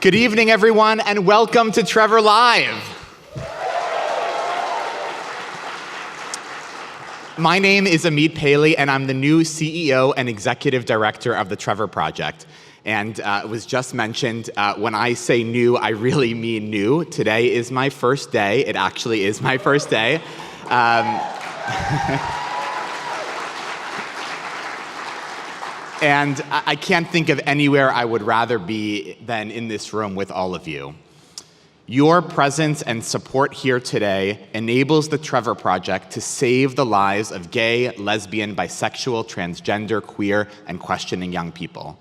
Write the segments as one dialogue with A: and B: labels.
A: Good evening, everyone, and welcome to TrevorLIVE. My name is Amit Paley, and I'm the new CEO and Executive Director of the Trevor Project. And it was just mentioned, when I say new, I really mean new. Today is my first day. It actually is my first day. And I can't think of anywhere I would rather be than in this room with all of you. Your presence and support here today enables the Trevor Project to save the lives of gay, lesbian, bisexual, transgender, queer, and questioning young people.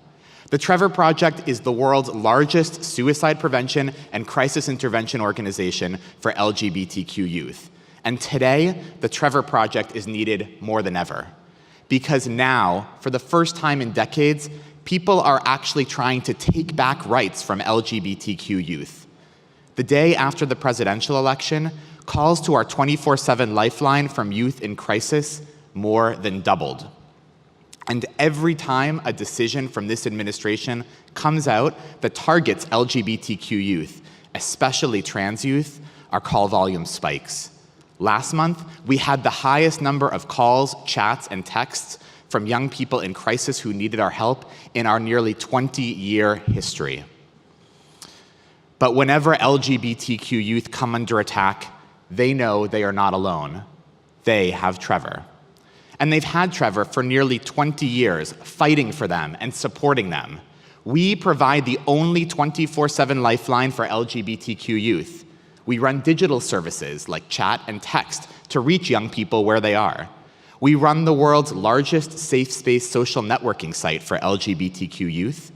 A: The Trevor Project is the world's largest suicide prevention and crisis intervention organization for LGBTQ youth. And today, the Trevor Project is needed more than ever. Because now, for the first time in decades, people are actually trying to take back rights from LGBTQ youth. The day after the presidential election, calls to our 24/7 lifeline from youth in crisis more than doubled. And every time a decision from this administration comes out that targets LGBTQ youth, especially trans youth, our call volume spikes. Last month, we had the highest number of calls, chats, and texts from young people in crisis who needed our help in our nearly 20-year history. But whenever LGBTQ youth come under attack, they know they are not alone. They have Trevor. And they've had Trevor for nearly 20 years, fighting for them and supporting them. We provide the only 24/7 lifeline for LGBTQ youth. We run digital services like chat and text to reach young people where they are. We run the world's largest safe space social networking site for LGBTQ youth.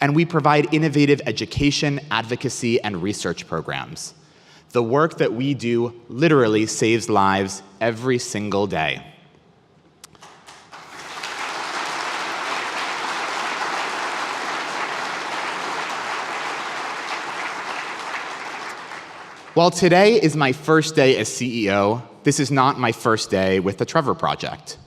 A: And we provide innovative education, advocacy, and research programs. The work that we do literally saves lives every single day. While today is my first day as CEO, this is not my first day with the Trevor Project.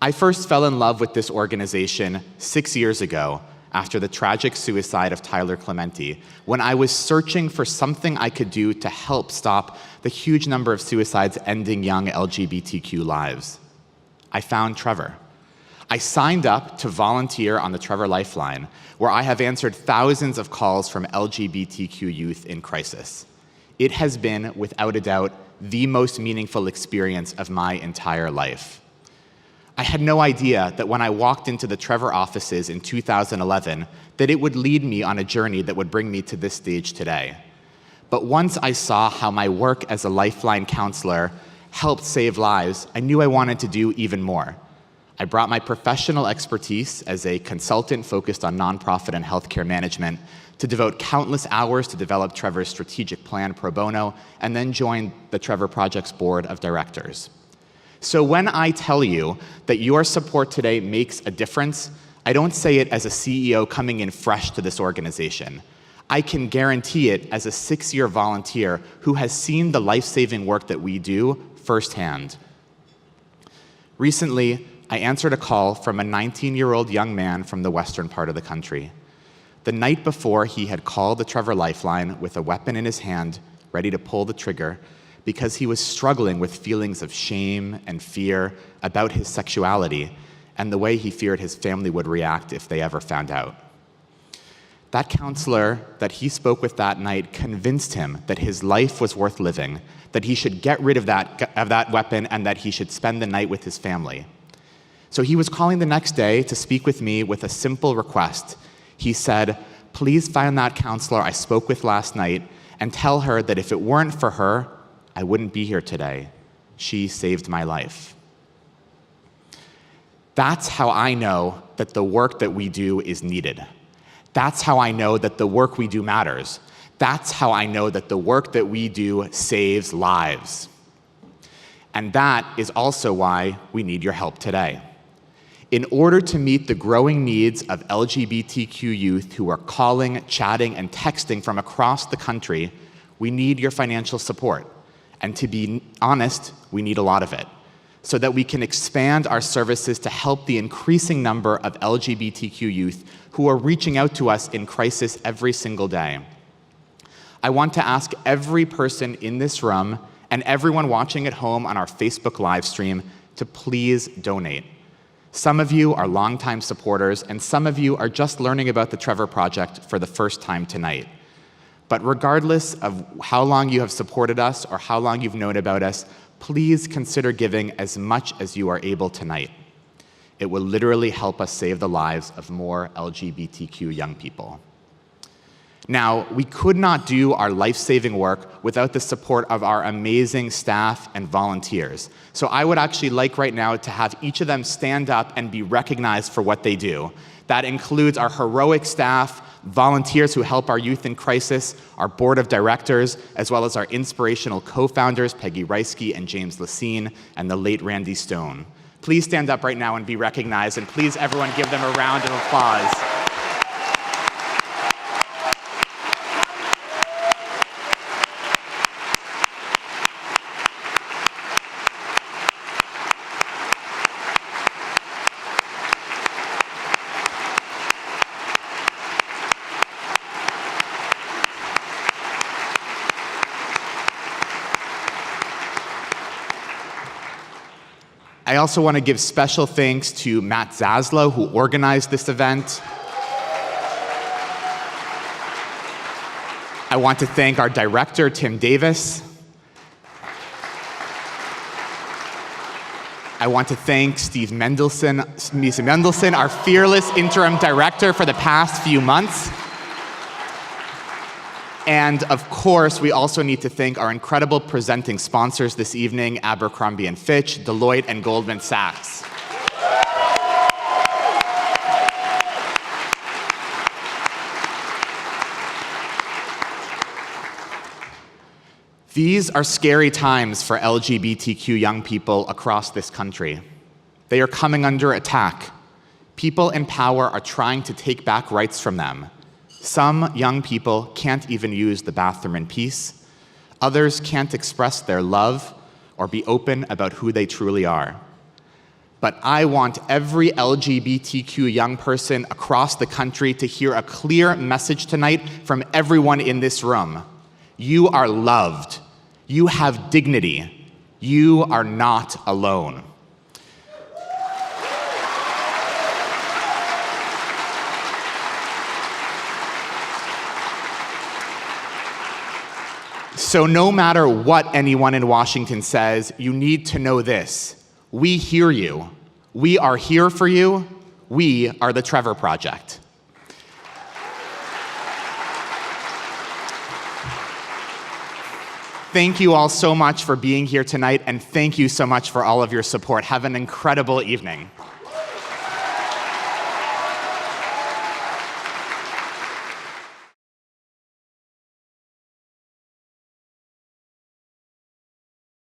A: I first fell in love with this organization 6 years ago after the tragic suicide of Tyler Clementi, when I was searching for something I could do to help stop the huge number of suicides ending young LGBTQ lives. I found Trevor. I signed up to volunteer on the Trevor Lifeline, where I have answered thousands of calls from LGBTQ youth in crisis. It has been, without a doubt, the most meaningful experience of my entire life. I had no idea that when I walked into the Trevor offices in 2011, that it would lead me on a journey that would bring me to this stage today. But once I saw how my work as a Lifeline counselor helped save lives, I knew I wanted to do even more. I brought my professional expertise as a consultant focused on nonprofit and healthcare management to devote countless hours to develop Trevor's strategic plan pro bono, and then joined the Trevor Project's board of directors. So when I tell you that your support today makes a difference, I don't say it as a CEO coming in fresh to this organization. I can guarantee it as a 6-year volunteer who has seen the life-saving work that we do firsthand. Recently, I answered a call from a 19-year-old young man from the western part of the country. The night before, he had called the Trevor Lifeline with a weapon in his hand, ready to pull the trigger, because he was struggling with feelings of shame and fear about his sexuality and the way he feared his family would react if they ever found out. That counselor that he spoke with that night convinced him that his life was worth living, that he should get rid of that weapon, and that he should spend the night with his family. So he was calling the next day to speak with me with a simple request. He said, "Please find that counselor I spoke with last night and tell her that if it weren't for her, I wouldn't be here today. She saved my life." That's how I know that the work that we do is needed. That's how I know that the work we do matters. That's how I know that the work that we do saves lives. And that is also why we need your help today. In order to meet the growing needs of LGBTQ youth who are calling, chatting, and texting from across the country, we need your financial support. And to be honest, we need a lot of it, so that we can expand our services to help the increasing number of LGBTQ youth who are reaching out to us in crisis every single day. I want to ask every person in this room and everyone watching at home on our Facebook live stream to please donate. Some of you are longtime supporters, and some of you are just learning about the Trevor Project for the first time tonight. But regardless of how long you have supported us or how long you've known about us, please consider giving as much as you are able tonight. It will literally help us save the lives of more LGBTQ young people. Now, we could not do our life-saving work without the support of our amazing staff and volunteers. So I would actually like right now to have each of them stand up and be recognized for what they do. That includes our heroic staff, volunteers who help our youth in crisis, our board of directors, as well as our inspirational co-founders, Peggy Reisky and James Lacine, and the late Randy Stone. Please stand up right now and be recognized, and please everyone give them a round of applause. I also want to give special thanks to Matt Zaslow, who organized this event. I want to thank our director, Tim Davis. I want to thank Steve Mendelson, our fearless interim director for the past few months. And of course, we also need to thank our incredible presenting sponsors this evening, Abercrombie & Fitch, Deloitte, and Goldman Sachs. These are scary times for LGBTQ young people across this country. They are coming under attack. People in power are trying to take back rights from them. Some young people can't even use the bathroom in peace. Others can't express their love or be open about who they truly are. But I want every LGBTQ young person across the country to hear a clear message tonight from everyone in this room. You are loved. You have dignity. You are not alone. So no matter what anyone in Washington says, you need to know this. We hear you. We are here for you. We are the Trevor Project. Thank you all so much for being here tonight, and thank you so much for all of your support. Have an incredible evening.